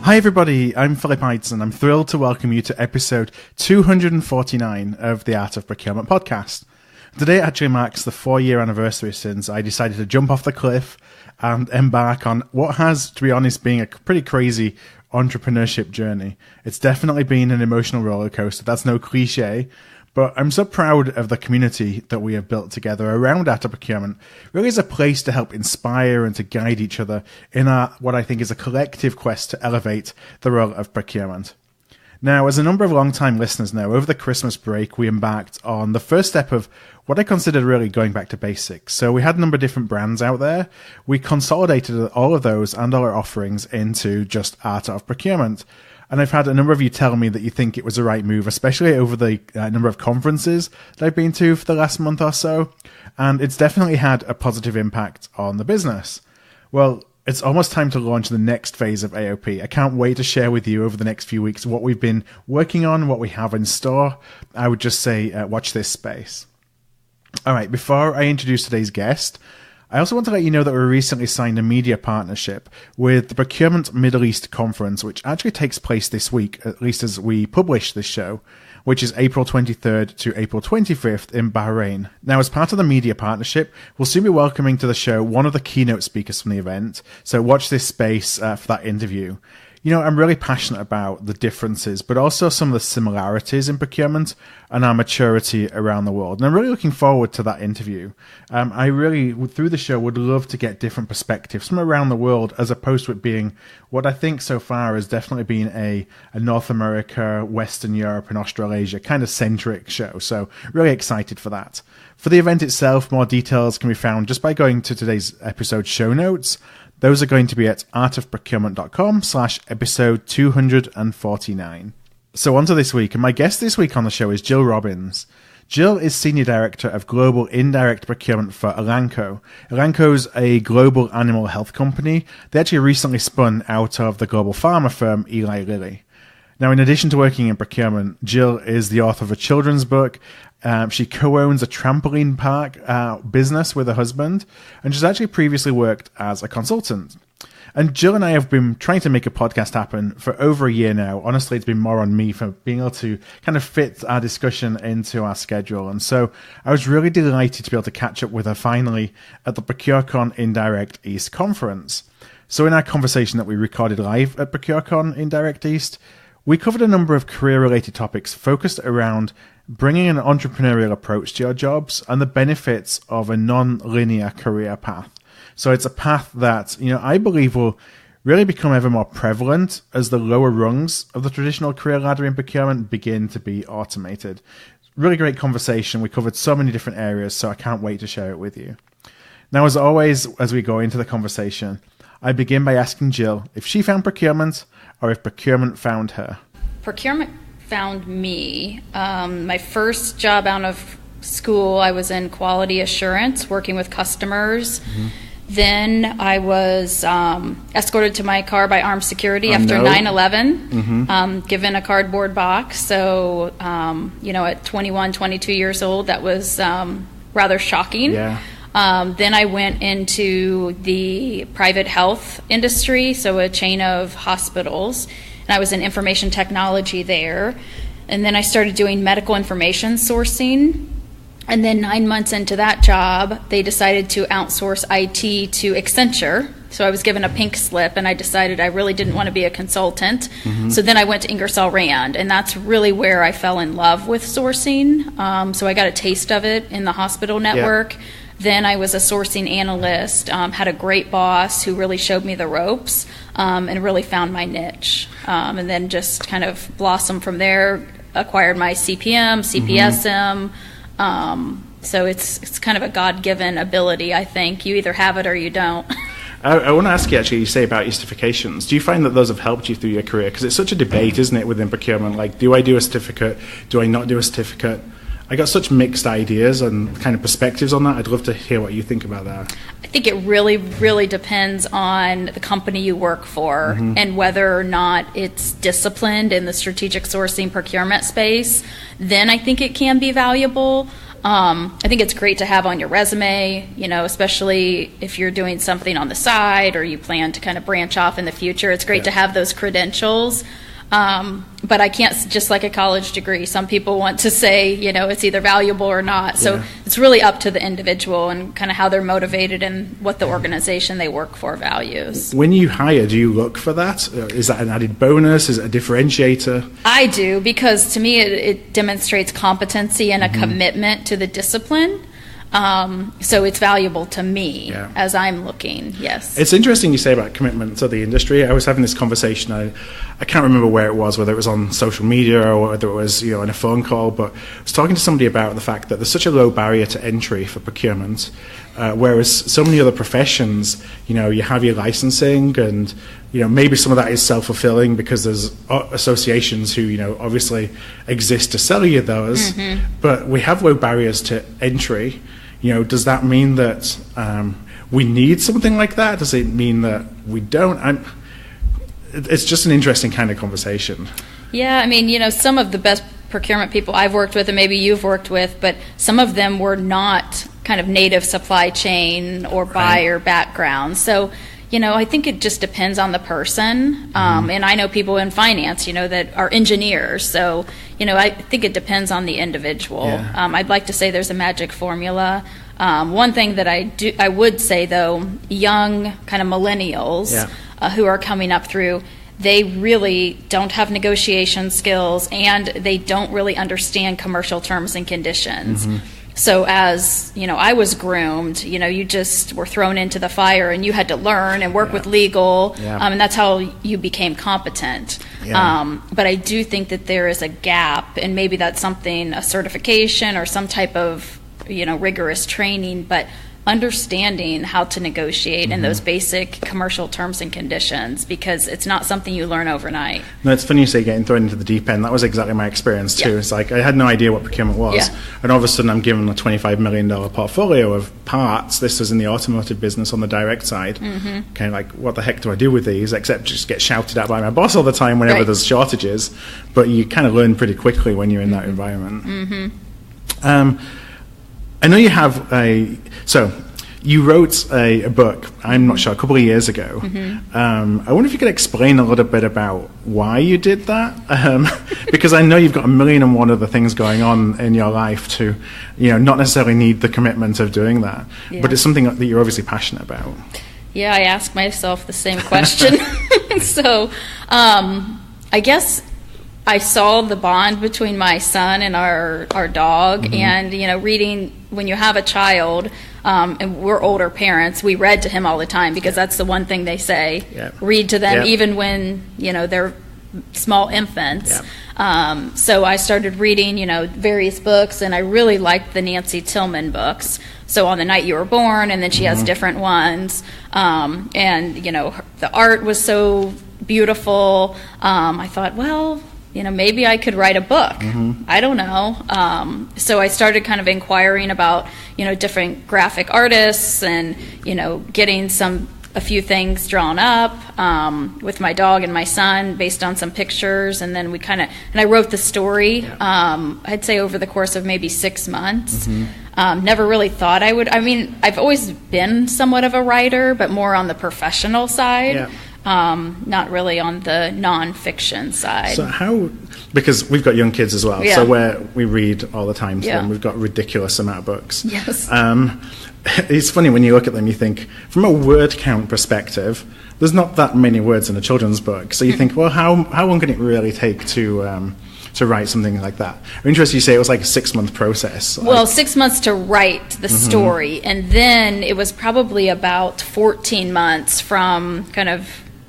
Hi everybody, I'm Philip Heitz and I'm thrilled to welcome you to episode 249 of the Art of Procurement podcast. Today actually marks the 4-year anniversary since I decided to jump off the cliff and embark on what has, to be honest, been a pretty crazy entrepreneurship journey. It's definitely been an emotional roller coaster, that's no cliche, but I'm so proud of the community that we have built together around Art of Procurement. Really is a place to help inspire and to guide each other in what I think is a collective quest to elevate the role of procurement. Now, as a number of long-time listeners know, over the Christmas break, we embarked on the first step of what I considered really going back to basics. So we had a number of different brands out there. We consolidated all of those and all our offerings into just Art of Procurement. And I've had a number of you tell me that you think it was the right move, especially over the number of conferences that I've been to for the last month or so. And it's definitely had a positive impact on the business. Well, it's almost time to launch the next phase of AOP. I can't wait to share with you over the next few weeks what we've been working on, what we have in store. I would just say, watch this space. All right, before I introduce today's guest, I also want to let you know that we recently signed a media partnership with the Procurement Middle East Conference, which actually takes place this week, at least as we publish this show, which is April 23rd to April 25th in Bahrain. Now, as part of the media partnership, we'll soon be welcoming to the show one of the keynote speakers from the event, so watch this space for that interview. You know, I'm really passionate about the differences, but also some of the similarities in procurement and our maturity around the world. And I'm really looking forward to that interview. I really, through the show, would love to get different perspectives from around the world, as opposed to it being what I think so far has definitely been a North America, Western Europe, and Australasia kind of centric show. So really excited for that. For the event itself, more details can be found just by going to today's episode show notes. Those are going to be at artofprocurement.com/episode 249. So on to this week, and my guest this week on the show is Jill Robbins. Jill is Senior Director of Global Indirect Procurement for Elanco. Elanco's a global animal health company. They actually recently spun out of the global pharma firm Eli Lilly. Now, in addition to working in procurement, Jill is the author of a children's book. She co-owns a trampoline park business with her husband, and she's actually previously worked as a consultant. And Jill and I have been trying to make a podcast happen for over a year now. Honestly, it's been more on me for being able to kind of fit our discussion into our schedule. And so I was really delighted to be able to catch up with her finally at the ProcureCon Indirect East conference. So in our conversation that we recorded live at ProcureCon Indirect East, we covered a number of career-related topics focused around bringing an entrepreneurial approach to your jobs and the benefits of a non-linear career path. So it's a path that, you know, I believe will really become ever more prevalent as the lower rungs of the traditional career ladder in procurement begin to be automated. Really great conversation. We covered so many different areas, so I can't wait to share it with you. Now, as always, as we go into the conversation, I begin by asking Jill if she found procurement or if procurement found her. Procurement found me. My first job out of school, I was in quality assurance, working with customers. Mm-hmm. Then I was escorted to my car by armed security after 9/11, mm-hmm. Given a cardboard box. So, at 21, 22 years old, that was rather shocking. Yeah. Then I went into the private health industry, so a chain of hospitals. And I was in information technology there. And then I started doing medical information sourcing. And then 9 months into that job, they decided to outsource IT to Accenture. So I was given a pink slip, and I decided I really didn't want to be a consultant. Mm-hmm. So then I went to Ingersoll Rand, and that's really where I fell in love with sourcing. So I got a taste of it in the hospital network. Yeah. Then I was a sourcing analyst, had a great boss who really showed me the ropes, and really found my niche. And then just kind of blossomed from there, acquired my CPM, CPSM. Mm-hmm. So it's kind of a God-given ability, I think. You either have it or you don't. I want to ask you, actually, you say about your certifications. Do you find that those have helped you through your career? Because it's such a debate, isn't it, within procurement? Like, do I do a certificate? Do I not do a certificate? I got such mixed ideas and kind of perspectives on that. I'd love to hear what you think about that. I think it really, really depends on the company you work for, mm-hmm. and whether or not it's disciplined in the strategic sourcing procurement space. Then I think it can be valuable. I think it's great to have on your resume, especially if you're doing something on the side or you plan to kind of branch off in the future. It's great to have those credentials. But I can't, just like a college degree, some people want to say, it's either valuable or not. So it's really up to the individual and kind of how they're motivated and what the organization they work for values. When you hire, do you look for that? Is that an added bonus? Is it a differentiator? I do, because to me it demonstrates competency and a commitment to the discipline. So it's valuable to me as I'm looking, yes. It's interesting you say about commitment to the industry. I was having this conversation, I can't remember where it was, whether it was on social media or whether it was in a phone call, but I was talking to somebody about the fact that there's such a low barrier to entry for procurement, whereas so many other professions, you have your licensing and maybe some of that is self-fulfilling because there's associations who obviously exist to sell you those, but we have low barriers to entry. Does that mean that we need something like that? Does it mean that we don't? It's just an interesting kind of conversation. Yeah, I mean, some of the best procurement people I've worked with and maybe you've worked with, but some of them were not kind of native supply chain or buyer background. So, I think it just depends on the person. And I know people in finance, that are engineers. So, I think it depends on the individual. Yeah. I'd like to say there's a magic formula. One thing that I would say, though, young kind of millennials who are coming up through, they really don't have negotiation skills and they don't really understand commercial terms and conditions. So as, I was groomed, you just were thrown into the fire and you had to learn and work with legal, and that's how you became competent. But I do think that there is a gap, and maybe that's something, a certification or some type of, rigorous training, but understanding how to negotiate in those basic commercial terms and conditions, because it's not something you learn overnight. No, it's funny you say getting thrown into the deep end. That was exactly my experience too. It's like I had no idea what procurement was, and all of a sudden I'm given a $25 million portfolio of parts. This was in the automotive business on the direct side. Kind of like, what the heck do I do with these? Except just get shouted at by my boss all the time whenever there's shortages. But you kind of learn pretty quickly when you're in that environment. I know you have you wrote a book, I'm not sure, a couple of years ago. I wonder if you could explain a little bit about why you did that, because I know you've got 1,000,001 other things going on in your life to, not necessarily need the commitment of doing that, but it's something that you're obviously passionate about. Yeah, I ask myself the same question. So I guess I saw the bond between my son and our dog, and reading, when you have a child, and we're older parents, we read to him all the time because that's the one thing they say. Read to them even when they're small infants. So I started reading various books, and I really liked the Nancy Tillman books. So On the Night You Were Born, and then she has different ones, and the art was so beautiful. I thought, well, maybe I could write a book. I don't know. So I started kind of inquiring about, different graphic artists and, getting a few things drawn up with my dog and my son based on some pictures. And then and I wrote the story, I'd say over the course of maybe 6 months. Never really thought I would. I mean, I've always been somewhat of a writer, but more on the professional side. Not really on the nonfiction side. So because we've got young kids as well, so we read all the time to them. We've got a ridiculous amount of books. It's funny when you look at them, you think, from a word count perspective, there's not that many words in a children's book. So you think, well, how long can it really take to write something like that? I'm interested you say it was like a 6-month process. Well, 6 months to write the story, and then it was probably about 14 months from kind of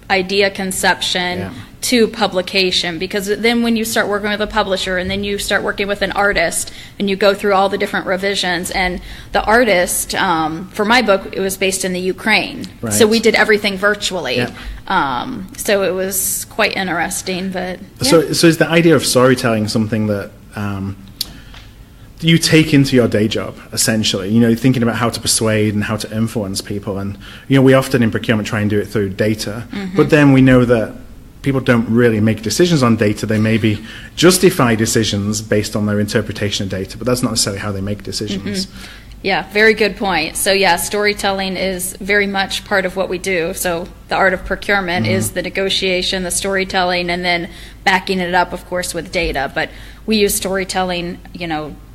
idea conception to publication, because then when you start working with a publisher and then you start working with an artist and you go through all the different revisions, and the artist, for my book, it was based in the Ukraine, so we did everything virtually. So it was quite interesting. But so is the idea of storytelling something that you take into your day job, essentially, thinking about how to persuade and how to influence people? And we often in procurement try and do it through data, but then we know that people don't really make decisions on data. They maybe justify decisions based on their interpretation of data, but that's not necessarily how they make decisions. Yeah, very good point. So yeah, storytelling is very much part of what we do. So the art of procurement is the negotiation, the storytelling, and then backing it up, of course, with data. But we use storytelling,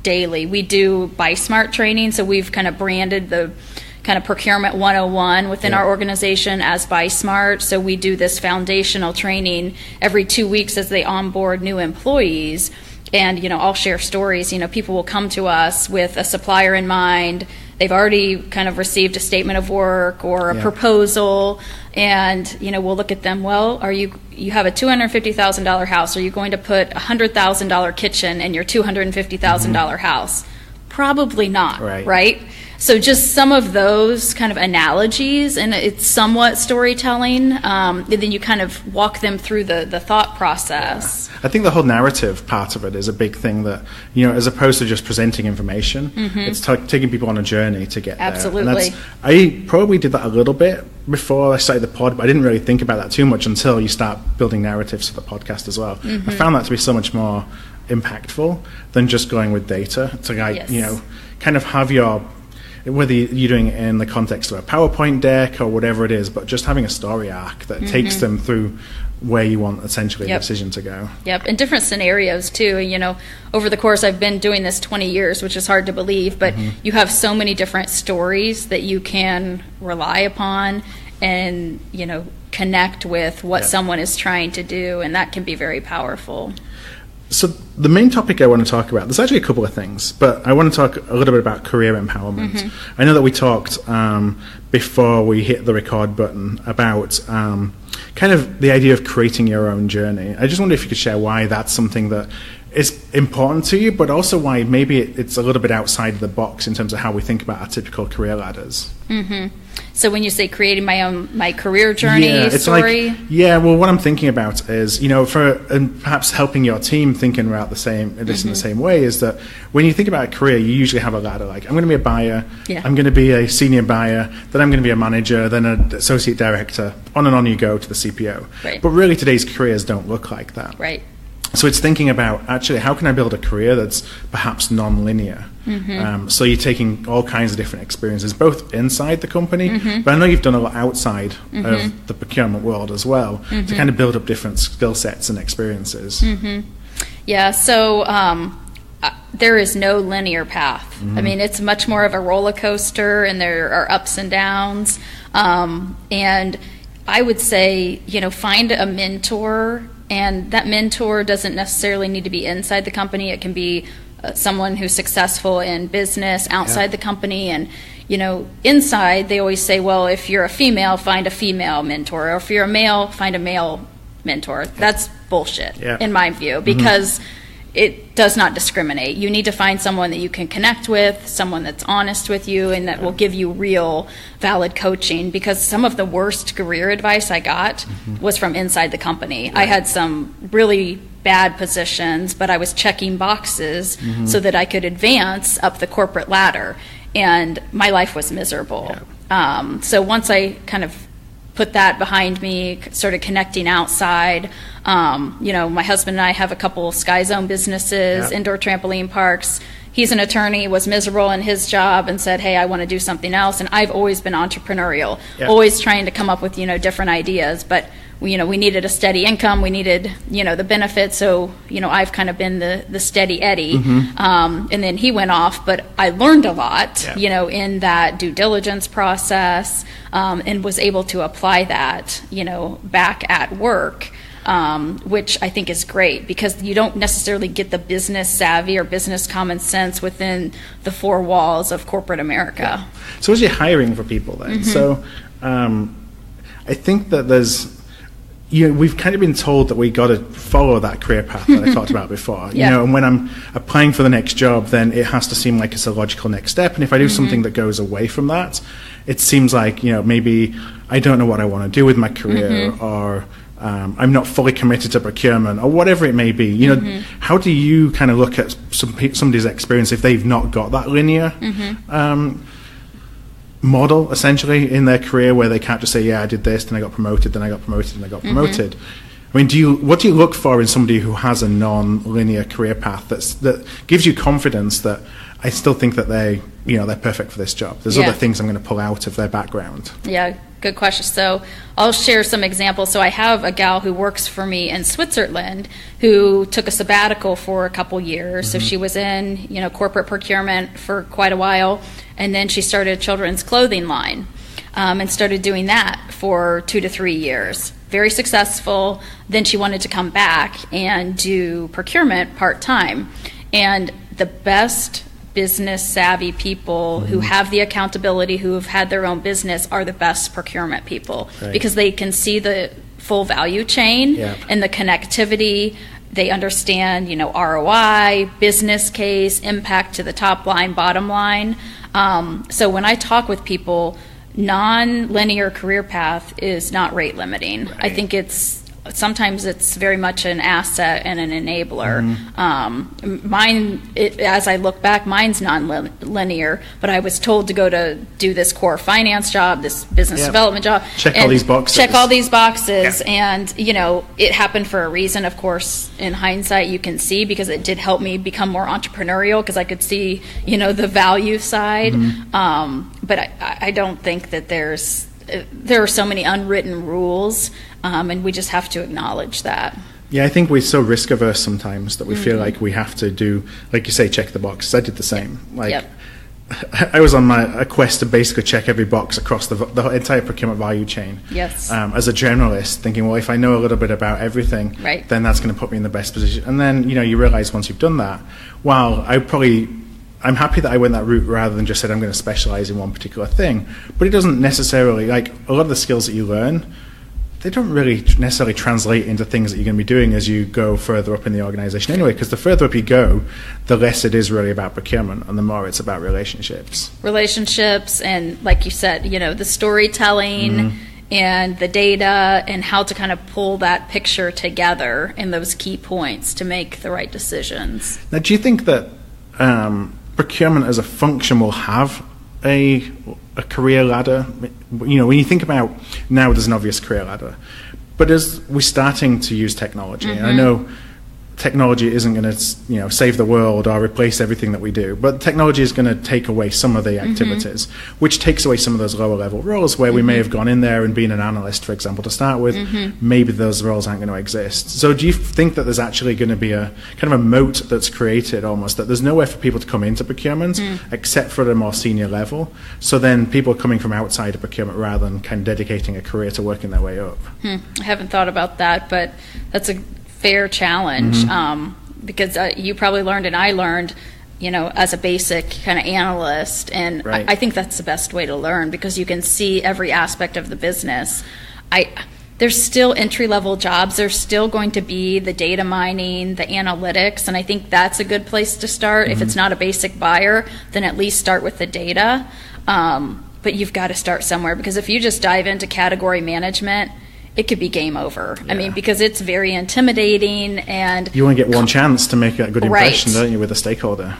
daily. We do Buy Smart training, so we've kind of branded the kind of procurement 101 within our organization as Buy Smart. So we do this foundational training every 2 weeks as they onboard new employees. And, I'll share stories. People will come to us with a supplier in mind. They've already kind of received a statement of work or a proposal. And, we'll look at them. Well, you have a $250,000 house. Are you going to put a $100,000 kitchen in your $250,000 house? Probably not, right? So just some of those kind of analogies, and it's somewhat storytelling, and then you kind of walk them through the thought process. I think the whole narrative part of it is a big thing that, as opposed to just presenting information, it's taking people on a journey to get there. Absolutely. And I probably did that a little bit before I started the pod, but I didn't really think about that too much until you start building narratives for the podcast as well. I found that to be so much more impactful than just going with data. To kind of have your, whether you're doing it in the context of a PowerPoint deck or whatever it is, but just having a story arc that takes them through where you want essentially the decision to go. And different scenarios too. Over the course, I've been doing this 20 years, which is hard to believe, but you have so many different stories that you can rely upon and, connect with what someone is trying to do, and that can be very powerful. So the main topic I want to talk about, there's actually a couple of things, but I want to talk a little bit about career empowerment. I know that we talked before we hit the record button about kind of the idea of creating your own journey. I just wonder if you could share why that's something that is important to you, but also why maybe it's a little bit outside the box in terms of how we think about our typical career ladders. So when you say creating my career journey story? Well, what I'm thinking about is, and perhaps helping your team thinking about this in the same way, is that when you think about a career, you usually have a ladder. Like, I'm going to be a buyer, I'm going to be a senior buyer, then I'm going to be a manager, then an associate director, on and on you go to the CPO. But really today's careers don't look like that. So it's thinking about, actually, how can I build a career that's perhaps non-linear? So you're taking all kinds of different experiences, both inside the company, but I know you've done a lot outside of the procurement world as well, to kind of build up different skill sets and experiences. So there is no linear path. I mean, it's much more of a roller coaster, and there are ups and downs. And I would say, find a mentor. And that mentor doesn't necessarily need to be inside the company. It can be someone who's successful in business outside the company. And, inside, they always say, well, if you're a female, find a female mentor. Or if you're a male, find a male mentor. That's bullshit, in my view, because it does not discriminate. You need to find someone that you can connect with, someone that's honest with you, and that will give you real, valid coaching. Because some of the worst career advice I got was from inside the company. I had some really bad positions, but I was checking boxes so that I could advance up the corporate ladder. And my life was miserable. So once I kind of put that behind me, started connecting outside. My husband and I have a couple Sky Zone businesses, indoor trampoline parks. He's an attorney, was miserable in his job, and said, hey, I want to do something else. And I've always been entrepreneurial, always trying to come up with, different ideas. But, we needed a steady income. We needed, the benefits. So, I've kind of been the steady Eddie. And then he went off, but I learned a lot, in that due diligence process, and was able to apply that, back at work. Which I think is great, because you don't necessarily get the business savvy or business common sense within the four walls of corporate America. So as you're hiring for people then, so I think that there's, we've kind of been told that we got to follow that career path that I talked about before. And when I'm applying for the next job, then it has to seem like it's a logical next step. And if I do something that goes away from that, it seems like, maybe I don't know what I want to do with my career, or I'm not fully committed to procurement, or whatever it may be. How do you kind of look at somebody's experience if they've not got that linear model, essentially, in their career, where they can't just say, I did this, then I got promoted, then I got promoted, then I got promoted. I mean, what do you look for in somebody who has a non-linear career path that gives you confidence that I still think that they're perfect for this job? There's other things I'm going to pull out of their background. Yeah, good question. So I'll share some examples. So I have a gal who works for me in Switzerland who took a sabbatical for a couple years. So she was in, corporate procurement for quite a while, and then she started a children's clothing line and started doing that for 2 to 3 years. Very successful. Then she wanted to come back and do procurement part-time. And the best business savvy people who have the accountability, who have had their own business, are the best procurement people, because they can see the full value chain and the connectivity. They understand, ROI, business case, impact to the top line, bottom line. So when I talk with people, non-linear career path is not rate limiting. I think sometimes it's very much an asset and an enabler. As I look back, mine's non-linear, but I was told to go to do this core finance job, this business development job. Check all these boxes. And, it happened for a reason. Of course, in hindsight, you can see, because it did help me become more entrepreneurial, because I could see, the value side. But I don't think that there are so many unwritten rules, and we just have to acknowledge that. Yeah, I think we're so risk averse sometimes that we feel like we have to do, like you say, check the box. I did the same. I was on a quest to basically check every box across the entire procurement value chain. Yes. As a generalist, thinking, well, if I know a little bit about everything, then that's going to put me in the best position. And then, you realize once you've done that, wow, I'm happy that I went that route rather than just said I'm going to specialize in one particular thing. But it doesn't necessarily, a lot of the skills that you learn, they don't really necessarily translate into things that you're going to be doing as you go further up in the organization anyway, because the further up you go, the less it is really about procurement and the more it's about relationships. And like you said, the storytelling and the data and how to kind of pull that picture together in those key points to make the right decisions. Now, do you think that procurement as a function will have a career ladder? When you think about, now there's an obvious career ladder, but as we're starting to use technology, and I know technology isn't going to save the world or replace everything that we do, but technology is going to take away some of the activities, which takes away some of those lower level roles where we may have gone in there and been an analyst, for example, to start with. Maybe those roles aren't going to exist. So do you think that there's actually going to be a kind of a moat that's created almost, that there's nowhere for people to come into procurement except for the more senior level? So then people are coming from outside of procurement rather than kind of dedicating a career to working their way up. I haven't thought about that, but that's a fair challenge, because you probably learned and I learned, as a basic kind of analyst, and I think that's the best way to learn, because you can see every aspect of the business. There's still entry-level jobs. There's still going to be the data mining, the analytics, and I think that's a good place to start. If it's not a basic buyer, then at least start with the data. But you've got to start somewhere, because if you just dive into category management, it could be game over. I mean, because it's very intimidating, and you want to get one chance to make a good impression, don't you, with a stakeholder?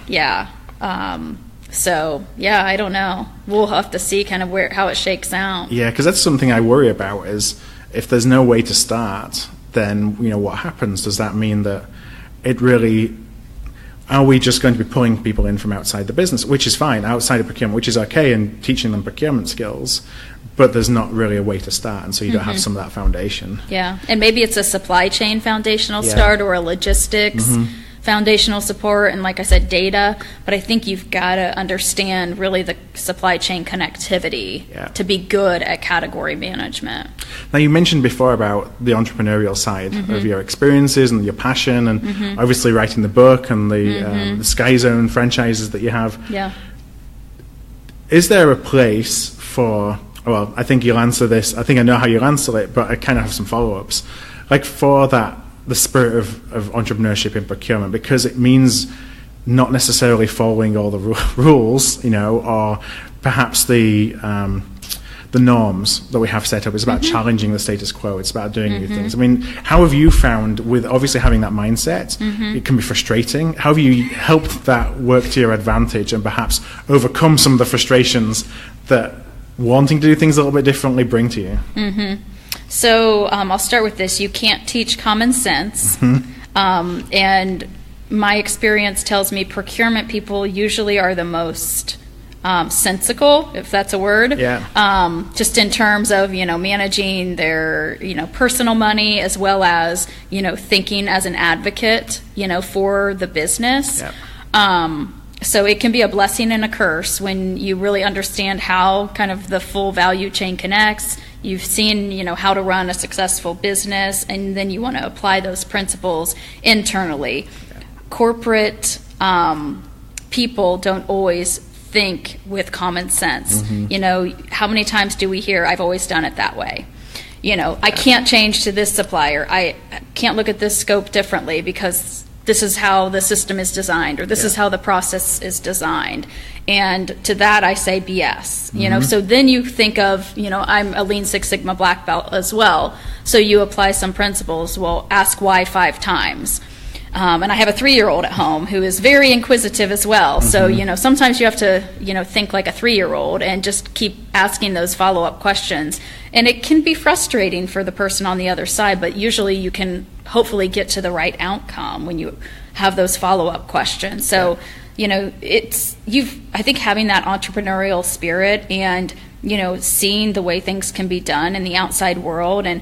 So I don't know. We'll have to see kind of how it shakes out. Yeah, because that's something I worry about, is if there's no way to start, then what happens? Does that mean that it really, are we just going to be pulling people in from outside the business, which is fine, outside of procurement, which is okay, and teaching them procurement skills, but there's not really a way to start, and so you don't have some of that foundation. Yeah, and maybe it's a supply chain foundational start, or a logistics foundational support, and like I said, data, but I think you've got to understand really the supply chain connectivity to be good at category management. Now, you mentioned before about the entrepreneurial side of your experiences and your passion, and obviously writing the book and the Sky Zone franchises that you have. Yeah. Is there a place for, well, I think you'll answer this, I think I know how you'll answer it, but I kind of have some follow-ups, like for that, the spirit of entrepreneurship in procurement, because it means not necessarily following all the rules, or perhaps the norms that we have set up. It's about challenging the status quo. It's about doing new things. I mean, how have you found, with obviously having that mindset, it can be frustrating. How have you helped that work to your advantage and perhaps overcome some of the frustrations that wanting to do things a little bit differently bring to you? So I'll start with this. You can't teach common sense. And my experience tells me procurement people usually are the most sensical, if that's a word. Just in terms of, managing their, personal money, as well as, thinking as an advocate, for the business. So it can be a blessing and a curse when you really understand how kind of the full value chain connects. You've seen, how to run a successful business, and then you want to apply those principles internally. Corporate people don't always think with common sense. How many times do we hear, I've always done it that way? I can't change to this supplier. I can't look at this scope differently because this is how the system is designed, or this is how the process is designed. And to that I say BS. So then you think of, I'm a Lean Six Sigma black belt as well. So you apply some principles. Well, ask why 5 times. And I have a 3-year-old at home who is very inquisitive as well. So, sometimes you have to, think like a 3-year-old and just keep asking those follow-up questions. And it can be frustrating for the person on the other side, but usually you can hopefully get to the right outcome when you have those follow-up questions. So, I think having that entrepreneurial spirit and, seeing the way things can be done in the outside world. And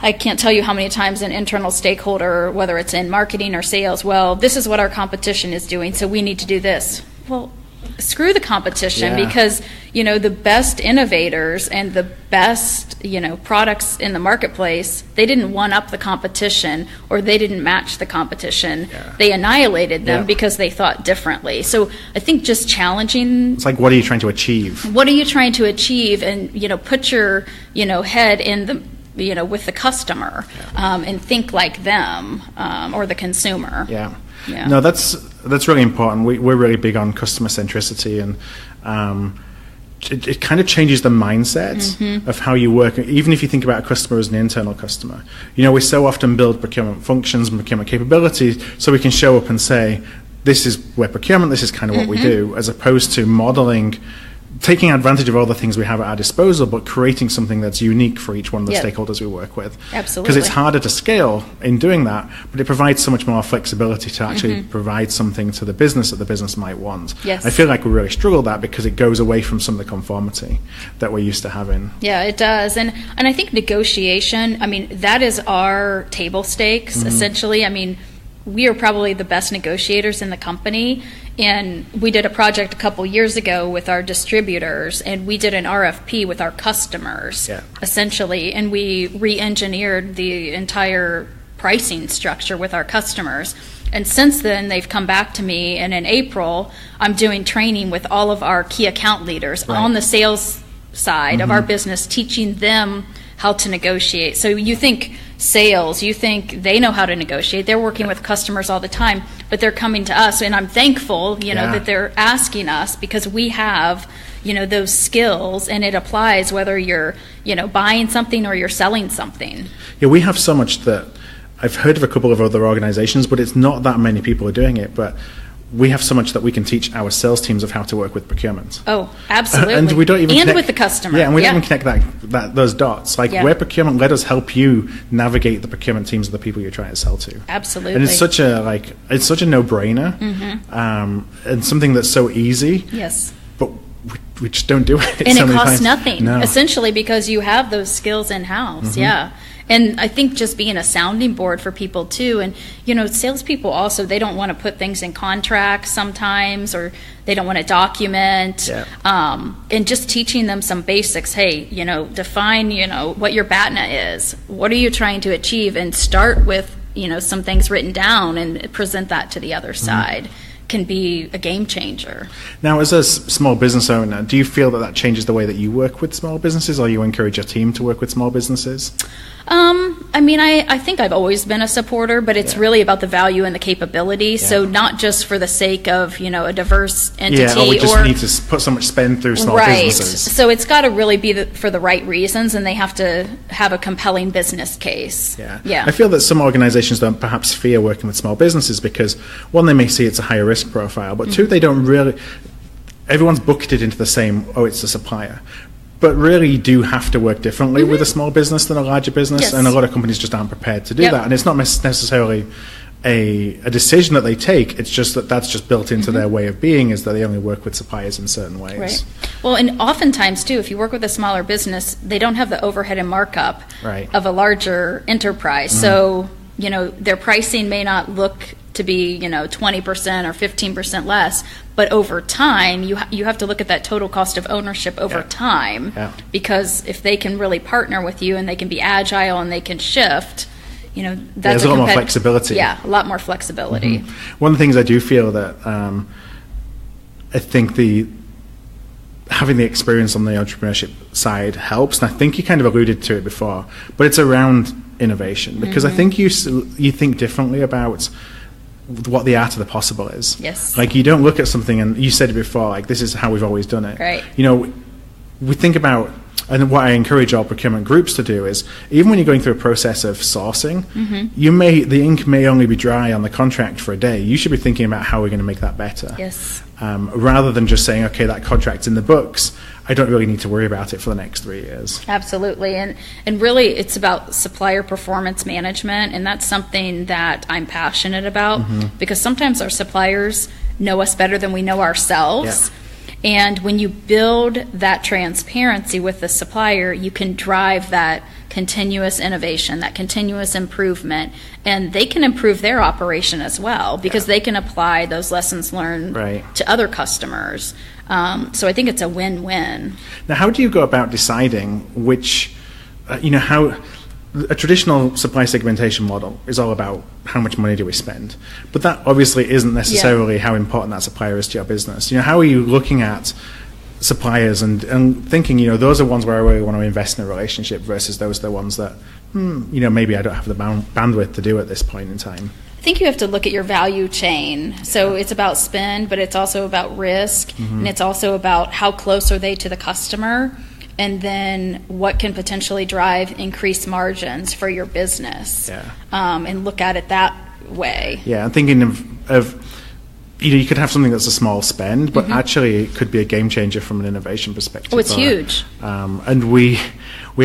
I can't tell you how many times an internal stakeholder, whether it's in marketing or sales, well, this is what our competition is doing, so we need to do this. Well, screw the competition, because, the best innovators and the best, products in the marketplace, they didn't one-up the competition, or they didn't match the competition. They annihilated them because they thought differently. So I think just challenging... It's like, what are you trying to achieve? What are you trying to achieve? And, put your, head in the... with the customer, and think like them, or the consumer. No, that's really important. We're really big on customer centricity, and it kind of changes the mindset of how you work. Even if you think about a customer as an internal customer, we so often build procurement functions and procurement capabilities so we can show up and say, this is where procurement, this is kind of what we do, as opposed to modeling, taking advantage of all the things we have at our disposal, but creating something that's unique for each one of the stakeholders we work with. Absolutely. Because it's harder to scale in doing that, but it provides so much more flexibility to actually provide something to the business that the business might want. I feel like we really struggle with that because it goes away from some of the conformity that we're used to having. Yeah, it does. And I think negotiation, that is our table stakes, essentially. We are probably the best negotiators in the company. And we did a project a couple years ago with our distributors, and we did an RFP with our customers, essentially, and we re-engineered the entire pricing structure with our customers. And since then, they've come back to me, and in April, I'm doing training with all of our key account leaders on the sales side of our business, teaching them how to negotiate. So you think sales, you think they know how to negotiate. They're working with customers all the time, but they're coming to us, and I'm thankful, that they're asking us, because we have, those skills, and it applies whether you're, buying something or you're selling something. Yeah, we have so much that I've heard of a couple of other organizations, but it's not that many people are doing it, but we have so much that we can teach our sales teams of how to work with procurement. Oh, absolutely. And we don't even with the customer. Yeah, and we don't even connect those dots. Like, where procurement, let us help you navigate the procurement teams of the people you're trying to sell to. Absolutely. And it's such a no-brainer, and something that's so easy. Yes. But we just don't do it. And it costs nothing, essentially, because you have those skills in-house. And I think just being a sounding board for people too, and salespeople also, they don't want to put things in contracts sometimes, or they don't want to document. And just teaching them some basics. Hey, define what your BATNA is. What are you trying to achieve, and start with some things written down and present that to the other side. Can be a game changer. Now, as a small business owner, do you feel that changes the way that you work with small businesses, or you encourage your team to work with small businesses? I think I've always been a supporter, but it's really about the value and the capability. So not just for the sake of, a diverse entity. We just need to put so much spend through small businesses. So it's got to really be for the right reasons, and they have to have a compelling business case. I feel that some organizations don't perhaps fear working with small businesses because, one, they may see it's a higher risk profile, but two, they don't really, everyone's bucketed into the same, it's a supplier. but really do have to work differently with a small business than a larger business. Yes. And a lot of companies just aren't prepared to do Yep. that. And it's not necessarily a decision that they take. It's just that's just built into their way of being, is that they only work with suppliers in certain ways. Right. Well, and oftentimes, too, if you work with a smaller business, they don't have the overhead and markup Right. of a larger enterprise. So, their pricing may not look to be, 20% or 15% less, but over time, you have to look at that total cost of ownership over time. Yeah. Because if they can really partner with you and they can be agile and they can shift, that's There's a lot more flexibility. Yeah, a lot more flexibility. One of the things I do feel that I think having the experience on the entrepreneurship side helps, and I think you kind of alluded to it before, but it's around innovation, because I think you think differently about what the art of the possible is. Yes. Like, you don't look at something, and you said it before, like, this is how we've always done it. Right. We think about, and what I encourage all procurement groups to do is, even when you're going through a process of sourcing, the ink may only be dry on the contract for a day. You should be thinking about how we're going to make that better. Yes. Rather than just saying, okay, that contract's in the books, I don't really need to worry about it for the next 3 years. Absolutely. And really, it's about supplier performance management, and that's something that I'm passionate about, because sometimes our suppliers know us better than we know ourselves. Yeah. And when you build that transparency with the supplier, you can drive that continuous innovation, that continuous improvement, and they can improve their operation as well, because they can apply those lessons learned to other customers. So I think it's a win-win. Now, how do you go about deciding which, how a traditional supply segmentation model is all about how much money do we spend, but that obviously isn't necessarily how important that supplier is to your business. How are you looking at suppliers and thinking, those are ones where I really want to invest in a relationship, versus those are the ones that, maybe I don't have the bandwidth to do at this point in time? I think you have to look at your value chain. So it's about spend, but it's also about risk, and it's also about how close are they to the customer, and then what can potentially drive increased margins for your business, and look at it that way. Yeah, I'm thinking of you could have something that's a small spend, but actually it could be a game changer from an innovation perspective. Oh, it's huge. And we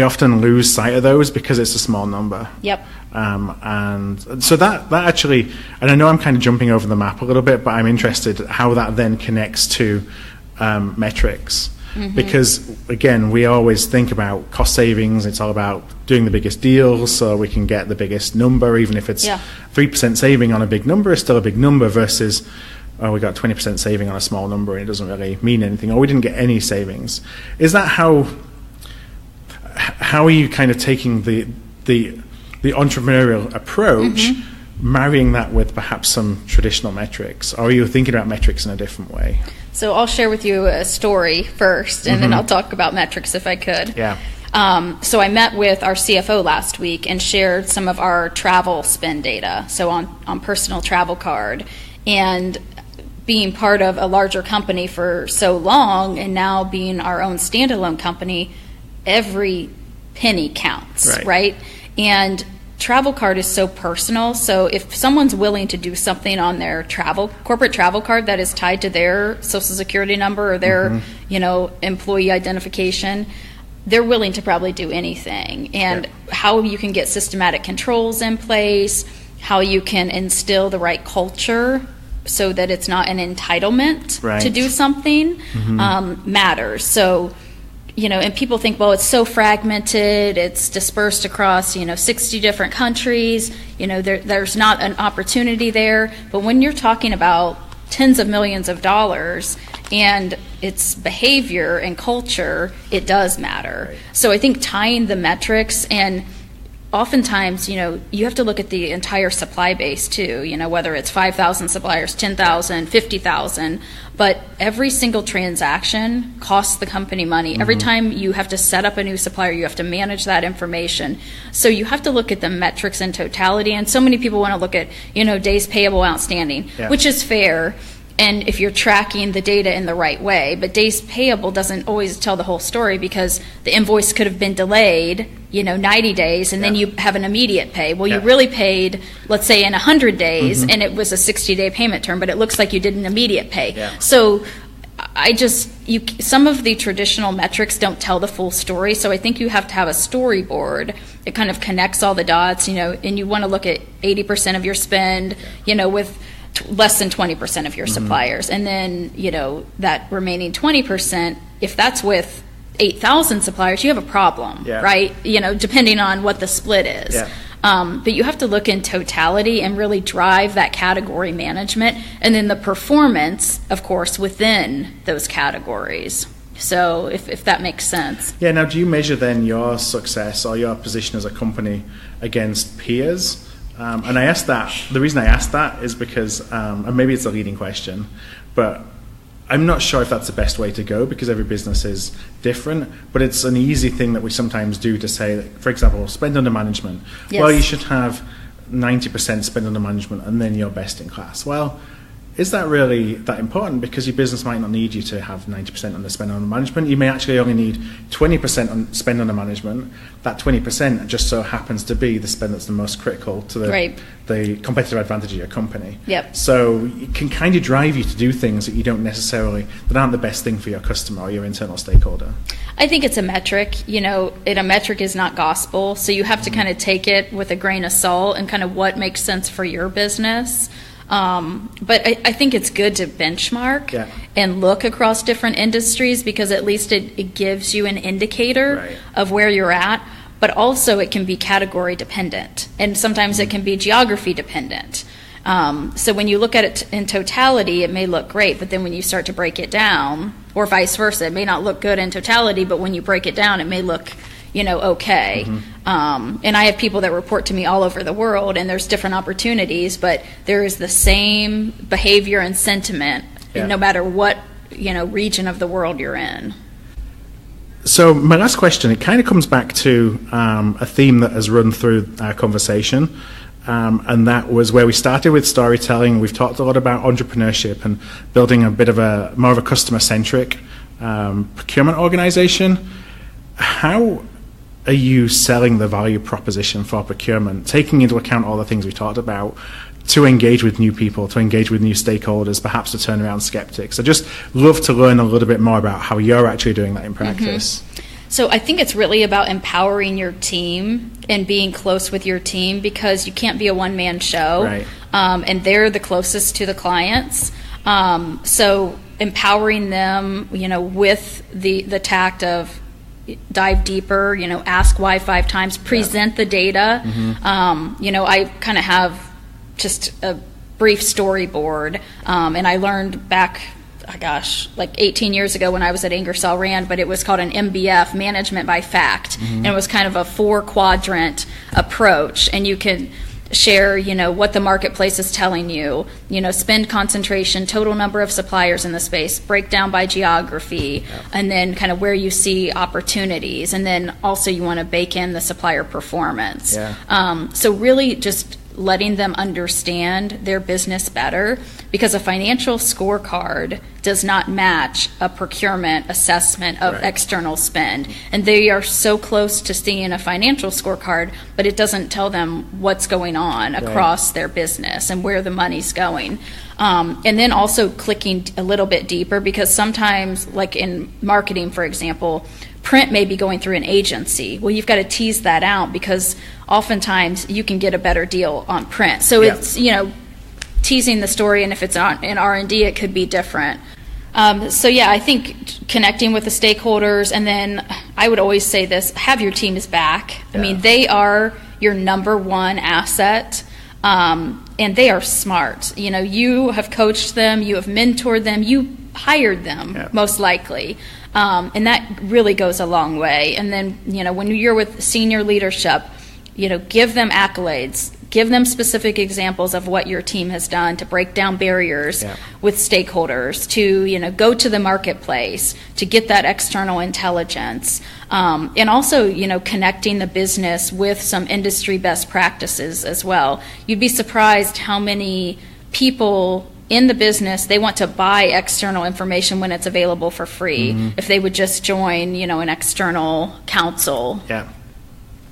often lose sight of those because it's a small number. Yep. And so that actually, and I know I'm kind of jumping over the map a little bit, but I'm interested how that then connects to metrics. Because, again, we always think about cost savings. It's all about doing the biggest deals so we can get the biggest number, even if it's 3% saving on a big number is still a big number, versus, we got 20% saving on a small number and it doesn't really mean anything, or we didn't get any savings. Is that how are you kind of taking the entrepreneurial approach, marrying that with perhaps some traditional metrics, or are you thinking about metrics in a different way? So I'll share with you a story first, and then I'll talk about metrics if I could. Yeah. So I met with our CFO last week and shared some of our travel spend data, so on personal travel card. And being part of a larger company for so long, and now being our own standalone company, every penny counts, right? And travel card is so personal, so if someone's willing to do something on their corporate travel card that is tied to their social security number or their employee identification, they're willing to probably do anything. And how you can get systematic controls in place, how you can instill the right culture so that it's not an entitlement to do something, matters. So and people think, well, it's so fragmented, it's dispersed across, 60 different countries, there's not an opportunity there. But when you're talking about tens of millions of dollars and its behavior and culture, it does matter. So I think tying the metrics, and oftentimes, you have to look at the entire supply base too, whether it's 5,000 suppliers, 10,000, 50,000, but every single transaction costs the company money. Every time you have to set up a new supplier, you have to manage that information. So you have to look at the metrics in totality, and so many people want to look at, days payable outstanding, which is fair. And if you're tracking the data in the right way, but days payable doesn't always tell the whole story, because the invoice could have been delayed, 90 days, and then you have an immediate pay. Well, you really paid, let's say, in 100 days, and it was a 60-day payment term, but it looks like you did an immediate pay. So some of the traditional metrics don't tell the full story, so I think you have to have a storyboard that kind of connects all the dots, and you want to look at 80% of your spend, with less than 20% of your suppliers, and then, that remaining 20%, if that's with 8,000 suppliers, you have a problem, right? Depending on what the split is. Yeah. But you have to look in totality and really drive that category management, and then the performance, of course, within those categories. So if that makes sense. Yeah, now do you measure then your success or your position as a company against peers? And I asked that, the reason I asked that is because, and maybe it's a leading question, but I'm not sure if that's the best way to go because every business is different, but it's an easy thing that we sometimes do to say, for example, spend under management. Yes. Well, you should have 90% spend under management and then you're best in class. Well, is that really that important? Because your business might not need you to have 90% on the spend under management. You may actually only need 20% on spend under management. That 20% just so happens to be the spend that's the most critical to the competitive advantage of your company. Yep. So it can kind of drive you to do things that you don't necessarily, that aren't the best thing for your customer or your internal stakeholder. I think it's a metric, and a metric is not gospel. So you have to kind of take it with a grain of salt and kind of what makes sense for your business. But I think it's good to benchmark and look across different industries because at least it gives you an indicator of where you're at, but also it can be category dependent and sometimes it can be geography dependent. So when you look at it in totality, it may look great, but then when you start to break it down, or vice versa, it may not look good in totality, but when you break it down, it may look okay. And I have people that report to me all over the world, and there's different opportunities, but there is the same behavior and sentiment no matter what region of the world you're in. So my last question, it kind of comes back to a theme that has run through our conversation, and that was where we started with storytelling. We've talked a lot about entrepreneurship and building a bit of more of a customer-centric procurement organization. How are you selling the value proposition for procurement, taking into account all the things we talked about, to engage with new people, to engage with new stakeholders, perhaps to turn around skeptics? I'd just love to learn a little bit more about how you're actually doing that in practice. So I think it's really about empowering your team and being close with your team because you can't be a one-man show, right. And they're the closest to the clients. So empowering them, with the tact of dive deeper, ask why 5 times, present the data. I kind of have just a brief storyboard, and I learned back, like 18 years ago when I was at Ingersoll Rand, but it was called an MBF, Management by Fact, and it was kind of a 4-quadrant approach, and you can share, what the marketplace is telling you, spend concentration, total number of suppliers in the space, breakdown by geography, and then kind of where you see opportunities. And then also you want to bake in the supplier performance. So really just letting them understand their business better, because a financial scorecard does not match a procurement assessment of external spend. And they are so close to seeing a financial scorecard, but it doesn't tell them what's going on across their business and where the money's going. And then also clicking a little bit deeper, because sometimes, like in marketing, for example, print may be going through an agency. Well, you've got to tease that out because oftentimes you can get a better deal on print. So it's, teasing the story, and if it's in R&D, it could be different. I think connecting with the stakeholders, and then I would always say this, have your team's back. I mean, they are your number one asset, and they are smart. You have coached them, you have mentored them, you hired them, most likely. And that really goes a long way. And then, when you're with senior leadership, give them accolades, give them specific examples of what your team has done to break down barriers with stakeholders, to, go to the marketplace, to get that external intelligence. And also, connecting the business with some industry best practices as well. You'd be surprised how many people in the business, they want to buy external information when it's available for free, if they would just join, an external counsel.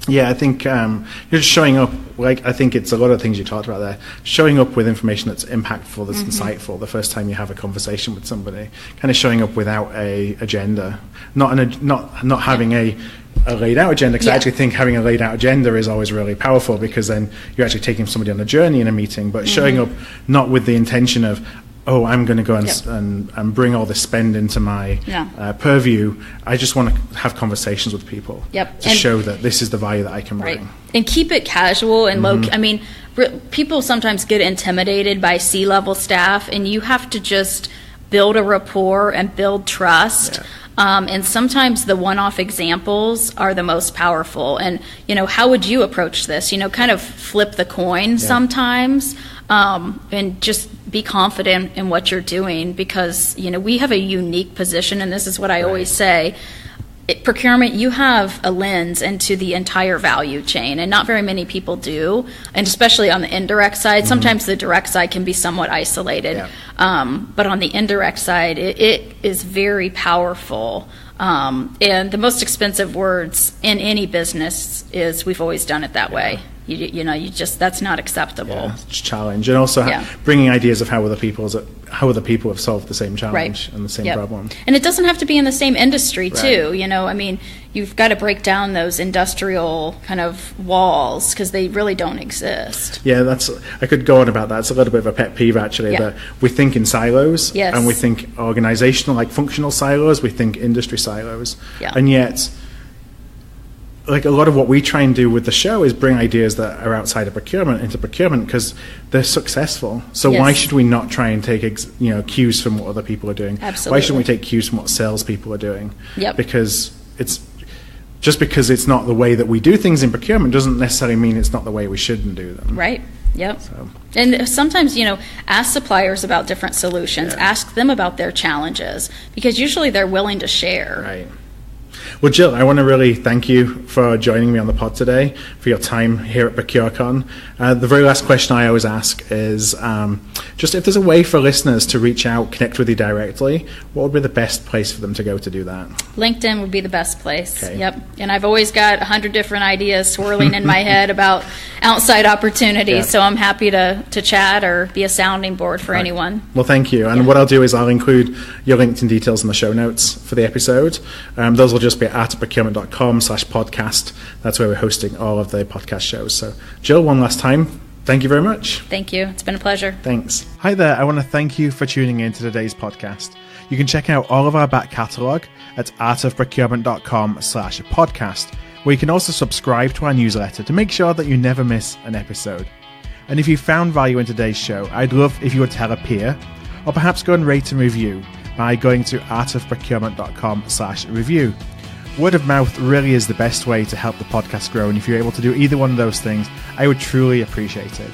Yeah, I think you're just showing up, like, I think it's a lot of things you talked about there, showing up with information that's impactful, that's insightful the first time you have a conversation with somebody, kind of showing up without a agenda, not having a laid out agenda, because I actually think having a laid out agenda is always really powerful, because then you're actually taking somebody on a journey in a meeting, but showing up not with the intention of, oh, I'm going to go and bring all this spend into my purview. I just want to have conversations with people to show that this is the value that I can bring. And keep it casual and low. I mean, people sometimes get intimidated by C-level staff, and you have to just build a rapport and build trust. And sometimes the one-off examples are the most powerful. And, how would you approach this? Kind of flip the coin sometimes, and just be confident in what you're doing, because, we have a unique position, and this is what I always say. Procurement, you have a lens into the entire value chain, and not very many people do, and especially on the indirect side. Sometimes the direct side can be somewhat isolated, but on the indirect side, it is very powerful. And the most expensive words in any business is, we've always done it that way. That's not acceptable. It's a challenge, and also bringing ideas of how other people have solved the same challenge and the same problem. And it doesn't have to be in the same industry too. You've got to break down those industrial kind of walls, because they really don't exist. Yeah, I could go on about that. It's a little bit of a pet peeve, actually, that we think in silos, and we think organizational, like functional silos, we think industry silos, and yet, like, a lot of what we try and do with the show is bring ideas that are outside of procurement into procurement, because they're successful. So why should we not try and take cues from what other people are doing? Absolutely. Why shouldn't we take cues from what salespeople are doing? Because just because it's not the way that we do things in procurement doesn't necessarily mean it's not the way we shouldn't do them. Right. Yep. And sometimes, ask suppliers about different solutions. Ask them about their challenges, because usually they're willing to share. Right. Well, Jill, I want to really thank you for joining me on the pod today, for your time here at ProcureCon. The very last question I always ask is just if there's a way for listeners to reach out, connect with you directly, what would be the best place for them to go to do that? LinkedIn would be the best place. Okay. Yep. And I've always got 100 different ideas swirling in my head about outside opportunities, so I'm happy to chat or be a sounding board for anyone. Well, thank you. And what I'll do is I'll include your LinkedIn details in the show notes for the episode. Those will just be at procurement.com/podcast. That's where we're hosting all of the podcast shows. So, Jill, one last time, thank you very much. Thank you. It's been a pleasure. Thanks. Hi there. I want to thank you for tuning in to today's podcast. You can check out all of our back catalogue at artofprocurement.com/podcast, where you can also subscribe to our newsletter to make sure that you never miss an episode. And if you found value in today's show, I'd love if you would tell a peer, or perhaps go and rate and review by going to artofprocurement.com/review. Word of mouth really is the best way to help the podcast grow, and if you're able to do either one of those things, I would truly appreciate it.